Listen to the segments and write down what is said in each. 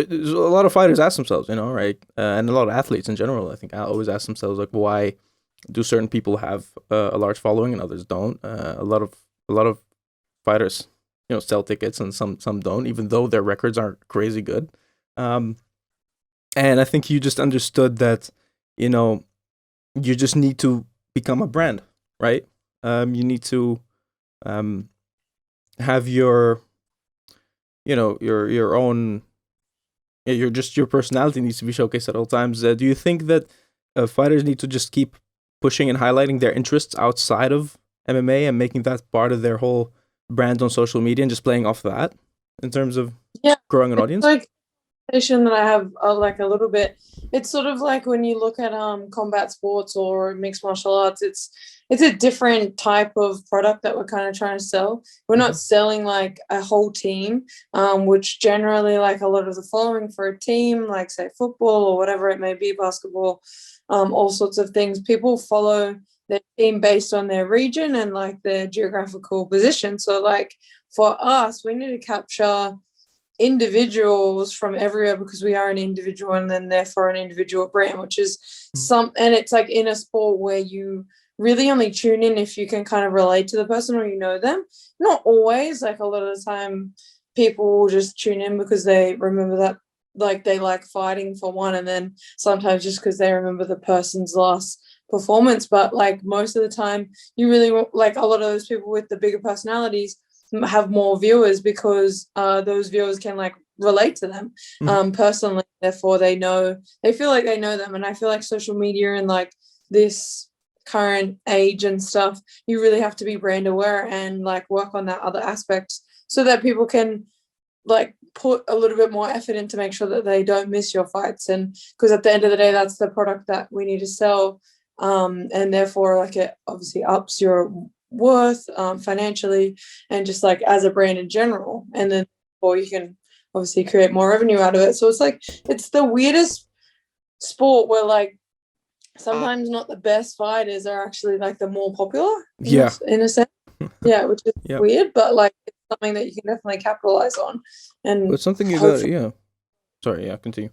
there's a lot of fighters ask themselves, right, and a lot of athletes in general. I think I always ask themselves like, why do certain people have a large following and others don't? A lot of fighters, sell tickets and some don't, even though their records aren't crazy good. Um, and I think you just understood that, you know, you just need to become a brand, right? You need to um, have your own, your personality needs to be showcased at all times. Do you think that fighters need to just keep pushing and highlighting their interests outside of MMA and making that part of their whole brand on social media and just playing off that in terms of Yeah, growing an it's audience? like conversation that I have like a little bit. It's sort of like when you look at combat sports or mixed martial arts, it's a different type of product that we're kind of trying to sell. We're not Hmm. selling like a whole team, which generally like a lot of the following for a team, like say football or whatever it may be, basketball, all sorts of things. People follow their team based on their region and like their geographical position. So like for us, we need to capture individuals from everywhere because we are an individual and then therefore an individual brand, which is and it's like in a sport where you really only tune in if you can kind of relate to the person or you know them. Not always, like a lot of the time people will just tune in because they remember that like they like fighting for one, and then sometimes just because they remember the person's last performance. But like most of the time you really like a lot of those people with the bigger personalities have more viewers because those viewers can like relate to them Hmm. personally. Therefore, they feel like they know them, and I feel like social media and like this current age and stuff, you really have to be brand aware and like work on that other aspect so that people can like put a little bit more effort in to make sure that they don't miss your fights. And because at the end of the day, that's the product that we need to sell, and therefore like it obviously ups your worth financially and just like as a brand in general, and then or you can obviously create more revenue out of it. So it's like it's the weirdest sport where like sometimes not the best fighters are actually like the more popular Yeah. in a sense. Yeah, which is Yeah. weird, but like it's something that you can definitely capitalize on and But something you got, hopefully. yeah. Sorry, yeah, continue.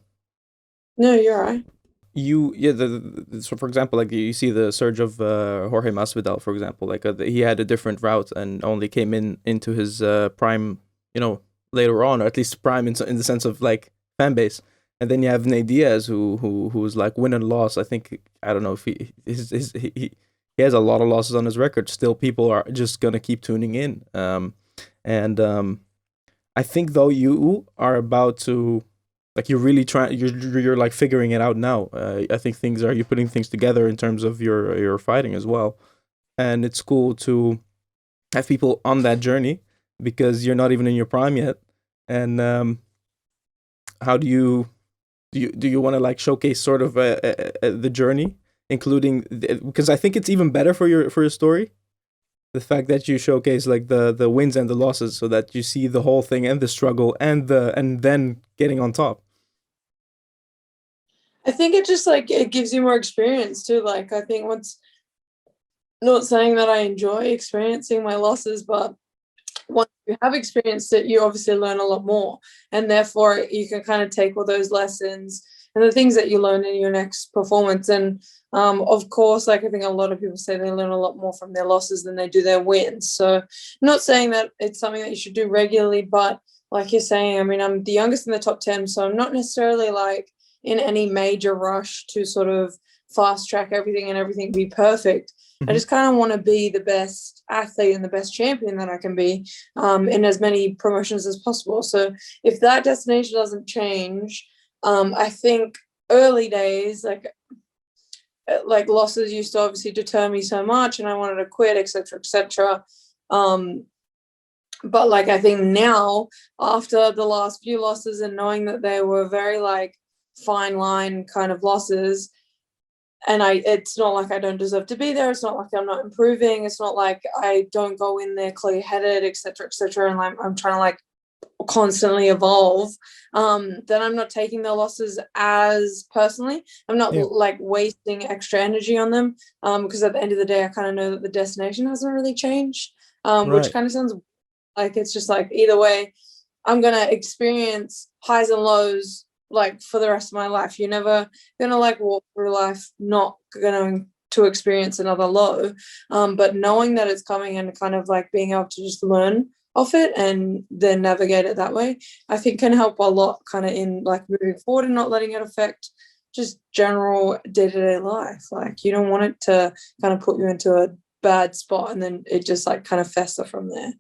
No, you're right. Yeah, so for example, like you see the surge of Jorge Masvidal, for example, like he had a different route and only came into his prime, later on, or at least prime in the sense of like fan base. And then you have Nate Diaz, who's like win and loss. I think I don't know if he has a lot of losses on his record. Still, people are just gonna keep tuning in. And I think though you are about to, like, you're really trying, you're like figuring it out now. I think you're putting things together in terms of your fighting as well, and it's cool to have people on that journey because you're not even in your prime yet. And how do you want to like showcase sort of the journey, including because I think it's even better for your story, the fact that you showcase like the wins and the losses so that you see the whole thing and the struggle and then getting on top. I think it just like it gives you more experience too. Like I think once, not saying that I enjoy experiencing my losses, but once you have experienced it, you obviously learn a lot more, and therefore you can kind of take all those lessons and the things that you learn in your next performance. And of course, like I think a lot of people say they learn a lot more from their losses than they do their wins. So, not saying that it's something that you should do regularly, but like you're saying, I mean, I'm the youngest in the top 10, so I'm not necessarily like in any major rush to sort of fast track everything and everything be perfect. I Hmm. just kind of want to be the best athlete and the best champion that I can be, in as many promotions as possible. So if that destination doesn't change, I think early days, like losses used to obviously deter me so much, and I wanted to quit, etc., etc. Um, but like I think now, after the last few losses and knowing that they were very like fine line kind of losses, and it's not like I don't deserve to be there. It's not like I'm not improving. It's not like I don't go in there clear headed, etc., etc. And like I'm trying to like constantly evolve. Then I'm not taking the losses as personally. I'm not Yeah. like wasting extra energy on them. Because at the end of the day, I kind of know that the destination hasn't really changed. Which Right. kind of sounds like it's just like either way. I'm gonna experience highs and lows like for the rest of my life. You're never gonna like walk through life not going to experience another low. But knowing that it's coming and kind of like being able to just learn off it and then navigate it that way, I think can help a lot kind of in like moving forward and not letting it affect just general day-to-day life. Like you don't want it to kind of put you into a bad spot and then it just like kind of fester from there.